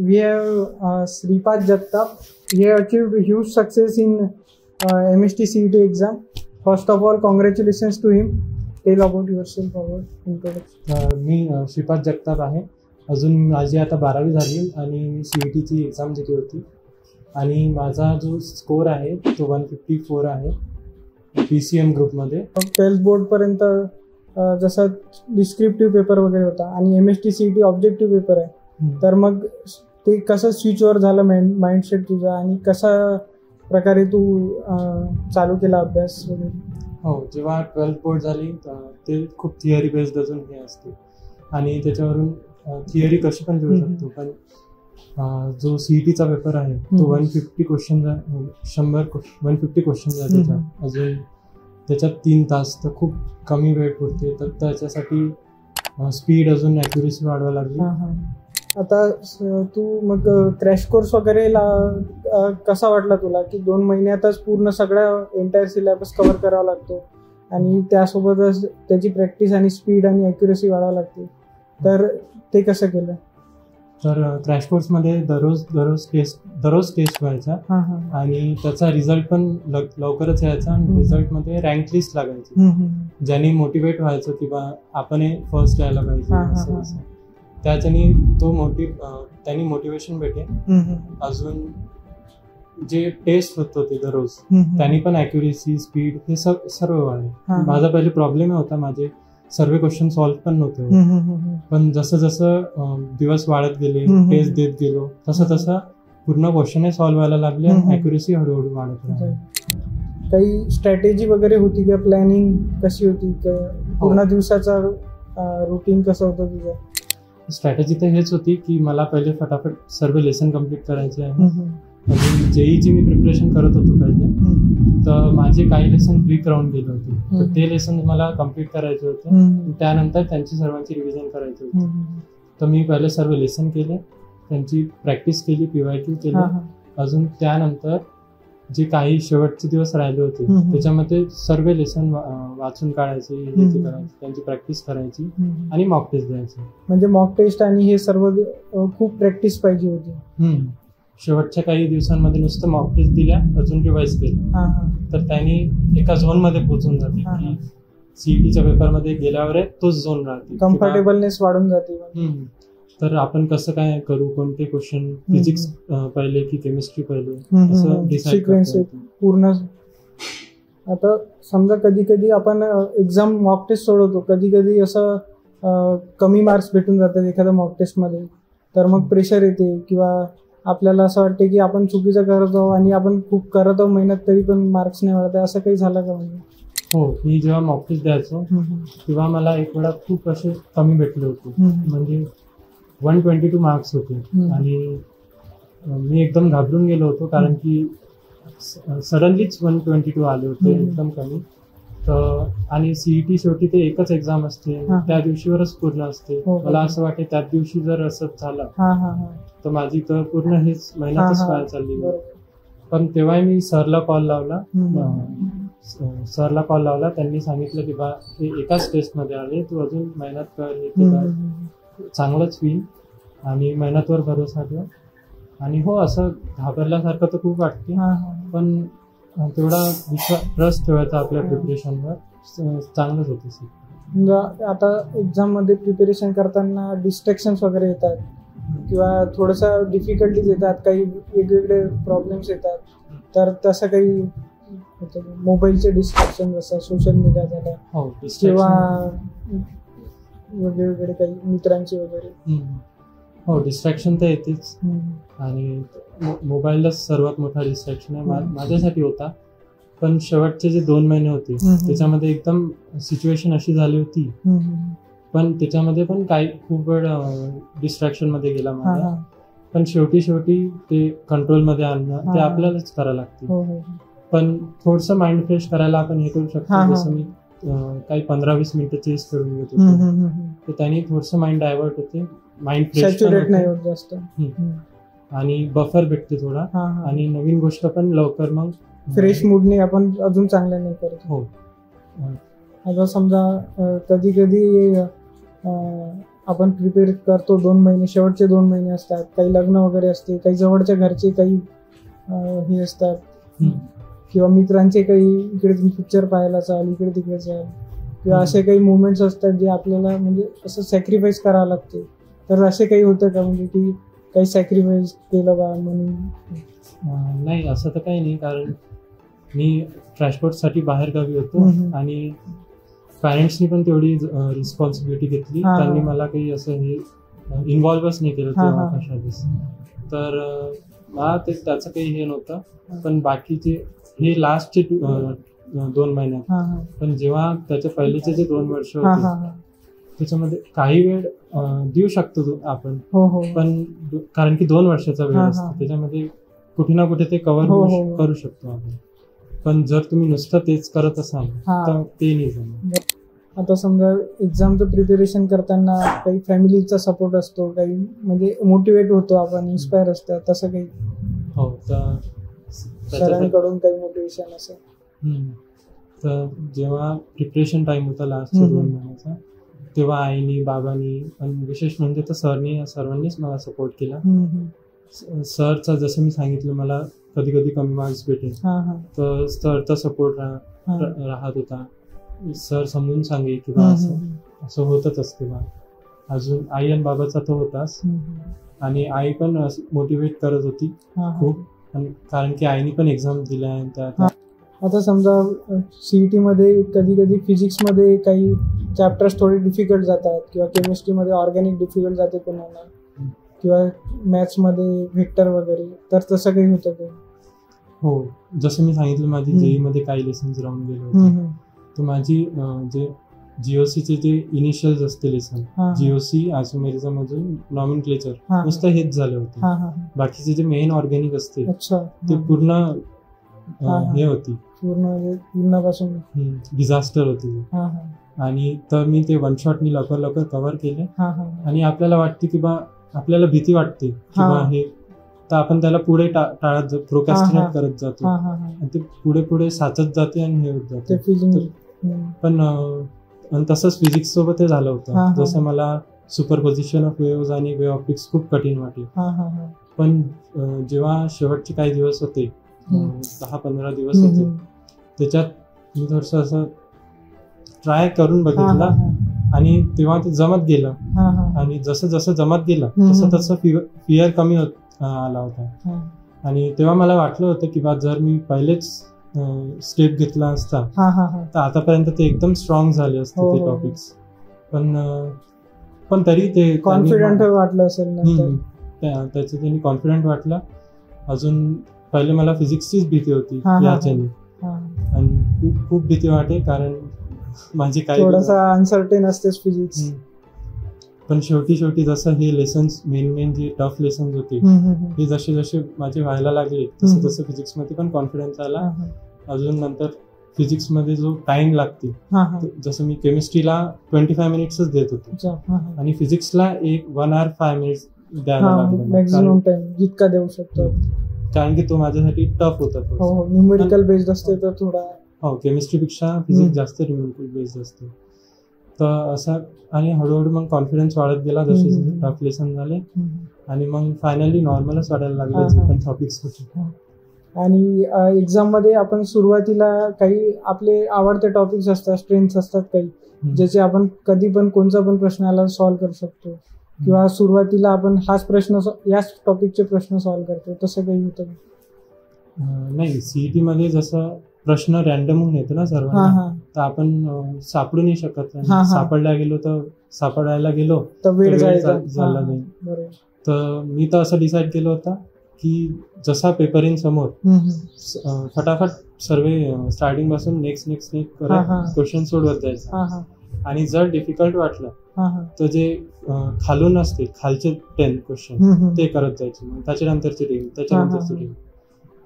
we have Sripath Jagtap. He achieved huge success in MST CET exam. First of all, congratulations to him. Tell about yourself, about introduction. मी श्रीपाद जगताप आहे. अजून माझी आता 12वी झाली आणि मी CETची exam दिली होती आणि माझा जो स्कोर आहे तो 154 आहे PCM ग्रुपमध्ये. 12th बोर्डपर्यंत जसा डिस्क्रिप्टिव्ह पेपर वगैरे होता आणि MST CET ऑब्जेक्टिव्ह पेपर आहे, तर मग ते कसं स्विचवर झालं माइंडसेट तुझा आणि कशा प्रकारे तू चालू केला अभ्यास वगैरे? हो, जेव्हा 12th बोर्ड झाली ते खूप थिअरी बेस्ड अजून हे असते आणि त्याच्यावरून थिअरी कशी पण देऊ शकतो, पण जो CETचा पेपर आहे तो 150 क्वेश्चन 150 क्वेश्चन आहे त्याच्यात. अजून त्याच्यात 3 तास तर खूप कमी वेळ पुरते, तर त्याच्यासाठी स्पीड अजून ॲक्युरेसी वाढवायला लागली. आता तू मग क्रॅश कोर्स वगैरे कसा वाटला तुला की 2 महिन्यातच पूर्ण सगळा एंटायर सिलेबस कव्हर करावा लागतो आणि त्यासोबतच त्याची प्रॅक्टिस आणि स्पीड आणि ॲक्युरेसी वाढवावी लागते, तर ते कसं केलं? तर क्रॅश कोर्समध्ये दररोज टेस्ट व्हायचा आणि त्याचा रिझल्ट पण लवकरच यायचा आणि रिझल्टमध्ये रँक लिस्ट लागायची, ज्याने मोटिवेट व्हायचं की बा आपण फर्स्ट यायला पाहिजे असं. त्याच्यानी त्यांनी मोटिवेशन भेटे. अजून जे टेस्ट होत होते दररोज त्यांनी पण ॲक्युरेसी स्पीड हे सर्व वाढले. माझा पहिले प्रॉब्लेम होता, माझे सर्व क्वेश्चन सॉल्व्ह पण नव्हते, पण जसं जसं दिवस वाढत गेले, टेस्ट देत गेलो, तसं पूर्ण क्वेश्चन सॉल्व्ह व्हायला लागले आणि ॲक्युरेसी हळूहळू वाढत राहिली. काही स्ट्रॅटेजी वगैरे होती का? प्लॅनिंग कशी होती? पूर्ण दिवसाचा रुटीन कसं होतं तुझं? स्ट्रॅटेजी तर हेच होती की मला पहिले फटाफट सर्व लेसन कम्प्लीट करायचे आहे. अजून JEEची मी प्रिपरेशन करत होतो पहिले, तर माझे काही लेसन वीक राहून गेले होते, तर ते लेसन मला कम्प्लीट करायचे होते. त्यानंतर त्यांची सर्वांची रिव्हिजन करायची होती, तर मी पहिले सर्व लेसन केले, त्यांची प्रॅक्टिस केली, PYQ केले. अजून त्यानंतर जे काही शेवटचे दिवस राहिले होते त्याच्यामध्ये सर्व लेसन वाचून काढायचे, त्यांची प्रॅक्टिस करायची आणि मॉक टेस्ट द्यायची. म्हणजे मॉक टेस्ट आणि हे सर्व खूप प्रॅक्टिस पाहिजे होती. शेवटच्या काही दिवसांमध्ये नुसतं मॉक टेस्ट दिल्या, अजून रिवाइज केलं, तर त्यांनी एका झोनमध्ये पोहोचून जाते. CETच्या पेपरमध्ये गेल्यावर तोच झोन राहते, कम्फर्टेबलनेस वाढून जाते. तर आपण कसं काय करू, कोणते क्वेश्चन, फिजिक्स पहिले की केमिस्ट्री पहिले, असं डिसाईड पूर्ण. आता समजा कधी कधी आपण एक्झाम मॉक टेस्ट सोडवतो, कधी कधी असं कमी मार्क्स भेटून जातात एखाद्या मॉक टेस्टमध्ये, तर मग प्रेशर येते किंवा आपल्याला असं वाटते की आपण चुकीचं करत आहोत आणि आपण खूप करत आहोत मेहनत, तरी पण मार्क्स नाही मिळत. असं काही झालं का? म्हणजे हो, मी जेव्हा मॉक टेस्ट द्यायचो तेव्हा मला एक वेळा खूप असे कमी भेटले होते, म्हणजे 122 मार्क्स होते आणि मी एकदम घाबरून गेलो होतो, कारण की सडनलीच 122 आले होते, एकदम कमी. तर आणि CET शेवटी ते एकच एक्झाम असते, त्या दिवशीवरच पूर्ण असते. मला असं वाटते त्याच दिवशी जर असंच झालं तर माझी तर पूर्ण हेच मेहनतच वाया चालली. पण तेव्हा मी सरला कॉल लावला, त्यांनी सांगितलं की बा हे एकाच टेस्टमध्ये आले, तू अजून मेहनत कर, चांगलंच होईल आणि मेहनतवर भरोसा ठेव. आणि हो, असं घाबरल्यासारखं तर खूप वाटते, पण तेवढा ट्रस्ट ठेवायचा आपल्या प्रिपरेशनवर, चांगलंच होते. आता एक्झाम मध्ये प्रिपरेशन करताना डिस्ट्रॅक्शन्स वगैरे येतात किंवा थोडंसं डिफिकल्टीज येतात, काही वेगवेगळे प्रॉब्लेम्स येतात, तर तसं काही मोबाईलचे डिस्ट्रॅक्शन, जसं सोशल मीडिया झालं किंवा वेगवेगळे काही मित्रांचे वगैरे? हो, डिस्ट्रॅक्शन तर येतेच आणि मोबाईलच सर्वात मोठा डिस्ट्रॅक्शन आहे माझ्यासाठी होता. पण शेवटचे जे 2 महिने होते त्याच्यामध्ये एकदम सिच्युएशन अशी झाली होती, पण त्याच्यामध्ये पण काही खूप वेळ डिस्ट्रॅक्शन मध्ये गेला माझा. पण शेवटी ते कंट्रोलमध्ये आणणं ते आपल्यालाच करायला लागते. पण थोडंसं माइंड फ्रेश करायला आपण हे करू शकतो, जसं मी काही 15-20 मिनिटं चेस करून घेत होतो, तर त्यांनी थोडंसं माइंड डायव्हर्ट होते, माइंड फ्रेश नाही होत जास्त आणि बफर भेटते थोडा, आणि नवीन गोष्ट पण लवकर मग फ्रेश मूडने आपण अजून चांगल्याने करतो. आता समजा कधी कधी आपण प्रिपेअर करतो 2 महिने, शेवटचे 2 महिने असतात, काही लग्न वगैरे असते, काही जवळच्या घरचे काही हे असतात किंवा मित्रांचे काही इकडे पिक्चर पाहायला चाल, इकडे तिकडे चाल, किंवा असे काही मुवमेंट्स असतात जे आपल्याला म्हणजे असं सॅक्रिफाईस करावं लागते. तर असे काही होतं का म्हणजे की काही सॅक्रिफाईस केलं बा म्हणून? नाही, असं तर काही नाही, कारण मी ट्रॅशपोर्टसाठी बाहेर गावी होतो आणि पॅरेंट्सनी पण तेवढी रिस्पॉन्सिबिलिटी घेतली. त्यांनी मला काही असं हे इन्व्हॉल्वच नाही केलं तेव्हा कशातच. तर मला त्याचं काही हे नव्हतं. पण बाकीचे हे लास्टचे 2 महिन्यात, पण जेव्हा त्याच्या पहिलेचे जे 2 वर्ष होते त्याच्यामध्ये काही वेळ देऊ शकतो आपण, पण कारण की 2 वर्षाचा वेळ असतो, त्याच्यामध्ये कुठे ना कुठे ते कव्हर करू शकतो आपण. पण जर तुम्ही नुसतं तेच करत असाल तर ते नाही जमणार. आता समजा एक्झामचं प्रिपरेशन करताना काही फॅमिलीचा सपोर्ट असतो, काही म्हणजे मोटिवेट होतो आपण, इन्स्पायर असतं, तसं काही? हो, तर सरांकडून काही मोटिवेशन असं? तर जेव्हा प्रिपरेशन टाइम होता लास्टच्या 2 महिन्याचा, तेव्हा आईनी, बाबांनी आणि विशेष म्हणजे तर सर्वांनीच मला सपोर्ट केला. सरचा जसं मी सांगितलं, मला कधी कधी कमी मार्क्स भेटेल तर सरचा सपोर्ट राहत होता. सर समजून सांगे की बा असं होतच असते बा. अजून आई आणि बाबाचा तर होताच, आणि आई पण मोटिवेट करत होती खूप, कारण की आईनी पण एक्झाम दिल्या. आता समजा CET मध्ये कधी कधी फिजिक्समध्ये काही चॅप्टर्स थोडे डिफिकल्ट जातात, किंवा केमिस्ट्रीमध्ये ऑर्गॅनिक डिफिकल्ट जाते कोणाला, किंवा मॅथ्समध्ये व्हेक्टर वगैरे, तर तसं काही होतं का? हो, जसं मी सांगितलं माझी JEE मध्ये काही लेसन्स राहून गेले होते. तर माझी जे GOCचे जे इनिशियल असते लेसन, GOC आयसोमेरिझम अजून नॉमेनक्लेचर, नुसतं हेच झाले होते. बाकीचे जे मेन ऑर्गॅनिक असते ते पूर्ण हे होती, पूर्णपासून डिझास्टर होती. आणि तर मी ते 1 शॉटनी लवकर कव्हर केले. आणि आपल्याला वाटते की बा, आपल्याला भीती वाटते की बा हे, तर आपण त्याला पुढे टाळत जातो, प्रोक्रॅस्टिनेट करत जातो, आणि ते पुढे साचत जाते आणि हे होत जाते. पण तसंच फिजिक्स सोबत हे झालं होतं. जसं मला सुपरपोजिशन ऑफ वेव्हज आणि वेव्ह ऑप्टिक्स खूप कठीण वाटले. पण जेव्हा शेवटचे काही दिवस होते, 10-15 दिवस होते, त्याच्यात मी थोडंसं असं ट्राय करून बघितलं, आणि तेव्हा ते जमत गेलं. आणि जसं जमत गेलं तसं फिअर कमी आला होता. आणि तेव्हा मला वाटलं होतं की बा, जर मी पहिलेच स्टेप घेतला असता तर आतापर्यंत ते एकदम स्ट्रॉंग झाले असते ते टॉपिक्स. पण तरी ते कॉन्फिडंट वाटलं असेल, त्याचं त्यांनी कॉन्फिडंट वाटलं. अजून पहिले मला फिजिक्सचीच भीती होती याच्याने, आणि खूप भीती वाटे, कारण माझी काही थोडासा अनसर्टेन असतेच फिजिक्स. पण शेवटी जसं हे लेसन्स, मेन जे टफ लेसन्स होते, हे जसे माझे व्हायला लागले तसं फिजिक्स मध्ये पण कॉन्फिडन्स आला. अजून नंतर फिजिक्स मध्ये जो टाइम लागते, जसं मी केमिस्ट्रीला 25 मिनिट्सच देत होतो, आणि फिजिक्सला 1 hour 5 minutes द्यायला लागलं, मॅक्सिमम टाइम जितका देऊ शकतो, कारण की तो माझ्यासाठी टफ होता. न्यूमेरिकल बेस्ड असते तर थोडा, केमिस्ट्रीपेक्षा फिजिक्स जास्त न्यूमेरिकल बेस्ड असते. तर असं, आणि हळूहळू मग कॉन्फिडन्स वाढत गेला जसे टफ लेसन झाले, आणि मग फायनली नॉर्मलच वाढायला लागले जे पण टॉपिक्स होते. आणि एक्झाम मध्ये आपण सुरुवातीला काही आपले आवडते टॉपिक्स असतात, स्ट्रेंथ्स असतात काही, ज्याचे आपण कधी पण कोणता पण प्रश्नाला सॉल्व्ह करू शकतो, किंवा सुरुवातीला आपण याच टॉपिकचे प्रश्न सॉल्व्ह करतो, तसं काही होतं? नाही, CET मध्ये जसं प्रश्न रॅन्डम होऊन येतो ना सर्वांना, तर आपण सापडू नाही शकत. सापडायला गेलो तर वेळ झाला नाही. तर मी तर असं डिसाईड केलं होतं की जसा पेपर येईन समोर, फटाफट सर्व स्टार्टिंग पासून नेक्स्ट क्वेश्चन सोडवत जायचं. आणि जर डिफिकल्ट वाटलं तर जे खालून असते, खालचे 10 क्वेश्चन ते करत जायचे, मग त्याच्यानंतरचे 10.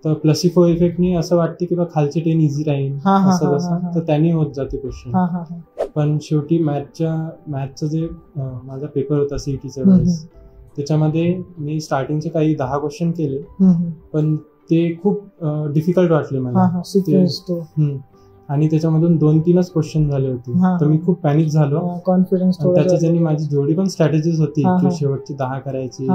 तर प्लसिफो इफेक्टनी असं वाटते की बा खालचे 10 इझी राहील असं, तर त्यांनी होत जाते क्वेश्चन. पण शेवटी मॅथचं जे माझा पेपर होता CETच्या वेळेस, त्याच्यामध्ये मी स्टार्टिंगचे काही 10 क्वेश्चन केले, पण ते खूप डिफिकल्ट वाटले मला. आणि त्याच्यामधून 2-3च क्वेश्चन झाले होते. तर मी खूप पॅनिक झालो. कॉन्फिडन्स त्याच्याने माझी जेवढी पण स्ट्रॅटेजीज होती की शेवटची 10 करायची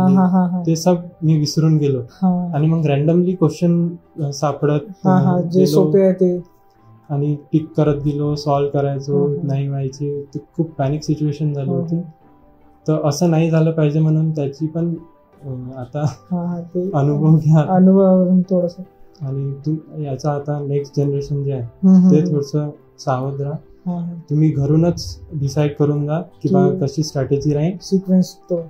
ते सब मी विसरून गेलो. आणि मग रॅन्डमली क्वेश्चन सापडत जे सोपे आहे ते आणि टिक करत गेलो, सॉल्व्ह करायचो, नाही व्हायचे. ते खूप पॅनिक सिच्युएशन झाली होती. तर असं नाही झालं पाहिजे म्हणून त्याची पण आता अनुभव घ्या अनुभवावरून थोडस. आणि याचा आता नेक्स्ट जनरेशन जे आहे ते थोडस सावध राहा. तुम्ही घरूनच डिसाईड करून जा की बा कशी स्ट्रॅटेजी राहील, सिक्वेन्स तो.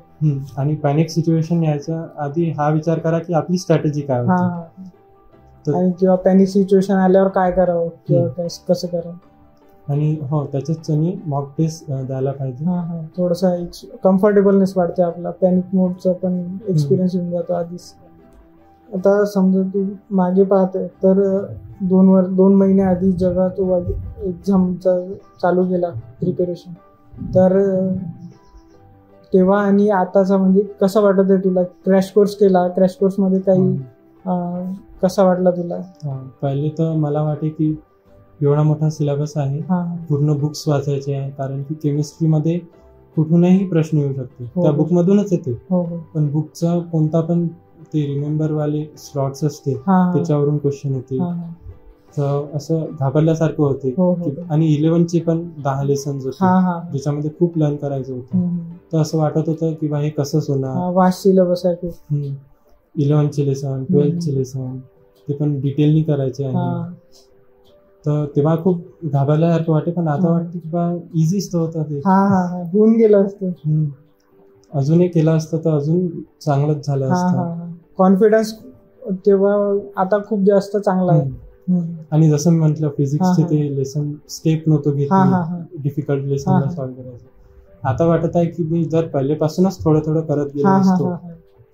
आणि पॅनिक सिच्युएशन यायच्या आधी हा विचार करा की आपली स्ट्रॅटेजी काय होती आणि किंवा पॅनिक सिच्युएशन आल्यावर काय करावं किंवा कसं करावं. आणि हो त्याच्याच मॉक टेस्ट द्यायला पाहिजे. थोडासा कम्फर्टेबलनेस वाढते आपला. पॅनिक मोडचा पण एक्सपिरियन्स येऊन जातो आधीच. आता समजा तू मागे पाहते तर 2 महिने आधी जेव्हा तू एक्झामचा चालू केला प्रिपरेशन, तर तेव्हा आणि आताचा म्हणजे कसं वाटत आहे तुला? क्रॅश कोर्स केला, क्रॅश कोर्स मध्ये काही कसा वाटला तुला? पहिले तर मला वाटे की एवढा मोठा सिलेबस आहे, पूर्ण बुक्स वाचायचे आहे, कारण की केमिस्ट्रीमध्ये कुठूनही प्रश्न येऊ शकतो. त्या बुक मधूनच येते. पण बुकचा कोणता पण ते रिमेंबर वाले स्लॉट्स असते त्याच्यावरून क्वेश्चन येते. तर असं घाबरल्यासारखं होते. आणि 11चे पण 10 लेसन्स होते ज्याच्यामध्ये खूप लर्न करायचं होतं. तर असं वाटत होतं की बा हे कसंच होणार. वास्ट सिलेबस आहे. 11चे लेसन, 12चे लेसन ते पण डिटेलनी करायचे आहे. तर तेव्हा खूप घाबरल्यासारखं वाटे. पण आता वाटतं की बा इझीच तर होतं ते. होऊन गेलं असतं. अजूनही केलं असतं तर अजून चांगलंच झालं असतं. कॉन्फिडन्स तेव्हा आता खूप जास्त चांगला आहे. आणि जसं मी म्हटलं फिजिक्सचे ते लेसन स्टेप नव्हतं घेतले डिफिकल्ट लेसनला सॉल्व्ह करायचं. आता वाटत आहे की मी जर पहिलेपासूनच थोडं थोडं करत गेलो असतो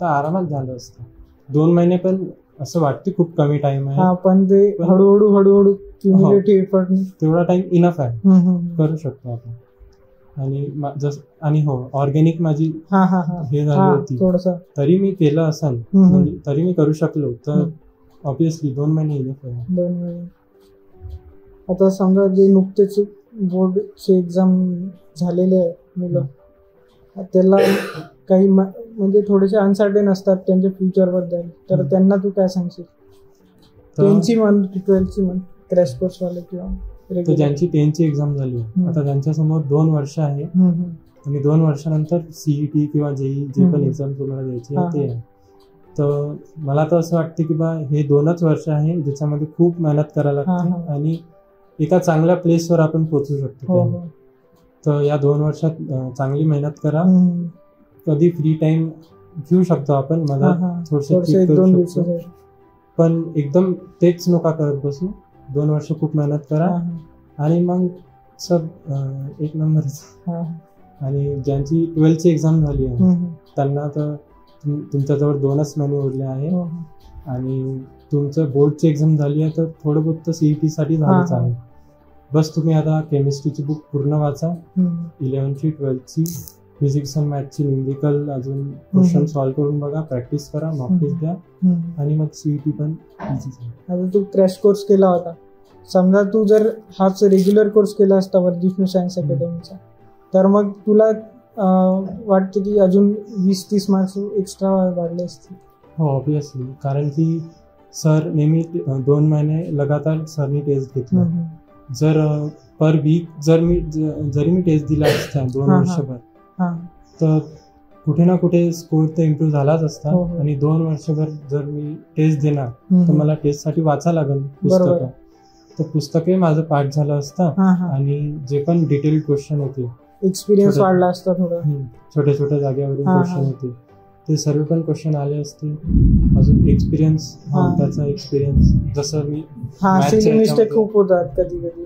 तर आरामात झालं असतं. 2 महिने पण असं वाटते खूप कमी टाइम आहे. पण ते हळूहळू क्युम्युलेटिव्ह एफर्ट तेवढा टाइम इनफ आहे, करू शकतो आपण. आणि हो ऑर्गॅनिक माझी हे झाली होती तरी मी केलं असेल, तरी मी करू शकलो तर ऑब्विसली 2 महिने इनफ आहे. 2 महिने. आता समजा जे नुकतेच बोर्डचे एक्झाम झालेले आहे मुलं, त्याला काही म्हणजे थोडेसे अनसर्टेन असतात त्यांच्या फ्युचर बद्दल, तर त्यांना तू काय सांगशील? 10ची म्हण, 12ची म्हण, क्रॅश कोर्स वाले किंवा ज्यांची 10ची एक्झाम झाली आता त्यांच्यासमोर 2 वर्ष आहे. आणि 2 वर्षानंतर सीईटी किंवा जेई जे पण एक्झाम तुम्हाला द्यायची आहे ते आहे. तर मला तर असं वाटतं की बा हे 2च वर्ष आहे ज्याच्यामध्ये खूप मेहनत करायला लागते आणि एका चांगल्या प्लेसवर आपण पोहोचू शकतो. तर या 2 वर्षात चांगली मेहनत करा. कधी फ्री टाइम घेऊ शकतो आपण, मला थोडसे करू शकतो, पण एकदम तेच नका करत बसू. 2 वर्ष खूप मेहनत करा आणि मग सब एक नंबरच. आणि ज्यांची 12ची एक्झाम झाली आहे त्यांना तर तुमच्याजवळ 2च महिने उरले आहे. आणि तुमचं बोर्डची एक्झाम झाली आहे तर थोडं बहुत सीईटी साठी झालंच आहे. बस तुम्ही आता केमिस्ट्रीची बुक पूर्ण वाचा, 11ची 12ची फिजिक्स आणि मॅथची न्यूमेरिकल अजून क्वेश्चन सॉल्व्ह करून बघा, प्रॅक्टिस करा, मॉक टेस्ट द्या आणि मग सीईटी पण इझीच आहे. आता तू क्रॅश कोर्स केला होता, समजा तू जर हाच रेग्युलर कोर्स केला असता विष्णू सायन्स अकॅडमीचा, तर मग तुला वाटतं की अजून 20-30 मार्क्स एक्स्ट्रा वाढले असते? हो ऑब्विसली, कारण की सर नेहमी 2 महिने लगातार सरनी टेस्ट घेतला. जर पर वीक जरी मी टेस्ट दिला असता 2 वर्षभर तर कुठे ना कुठे स्कोर तर इम्प्रूव्ह झालाच असता. आणि 2 वर्षभर जर मी टेस्ट देणार तर मला टेस्टसाठी वाचा लागेल पुस्तकं, तर पुस्तकही माझं पाठ झालं असतं. आणि जे पण डिटेल क्वेश्चन होते, एक्सपिरियन्स वाढला असता थोडा, छोट्या छोट्या जागेवरून क्वेश्चन होते ते सर्व पण क्वेश्चन आले असते. अजून एक्सपिरियन्स, त्याचा एक्सपिरियन्स, जसं मी सिली मिस्टेक खूप होतात कधी कधी.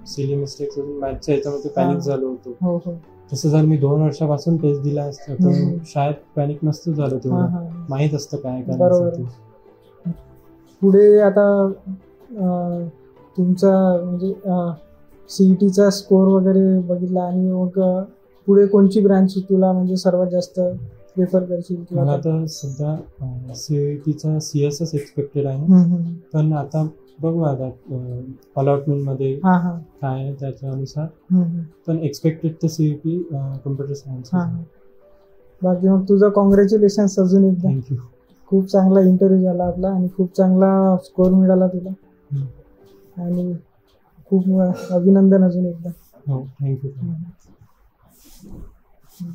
सिली मिस्टेक्स मॅथच्या याच्यामध्ये पॅनिक झालो होतो. तसं जर मी 2 वर्षापासून टेस्ट दिला असतं तर शायद पॅनिक नसतं झालं, तेवढं माहित असतं काय करायचं. पुढे आता तुमचा म्हणजे सीईटीचा स्कोर वगैरे बघितला आणि मग पुढे कोणची ब्रांच तुला म्हणजे सर्वात जास्त प्रेफर करशील? मला तर सध्या सीईटीचा सीएसएस एक्सपेक्टेड आहे, पण आता बघू आता अलॉटमेंट मध्ये काय आहे त्याच्यानुसार, पण एक्सपेक्टेड तर सीईटी कम्प्युटर सायन्स. बाकी मग तुझं कॉंग्रॅच्युलेशन्स अजून एकदा. थँक्यू. खूप चांगला इंटरव्ह्यू झाला आपला आणि खूप चांगला स्कोर मिळाला तुला आणि खूप अभिनंदन अजून एकदा. हो, थँक्यू.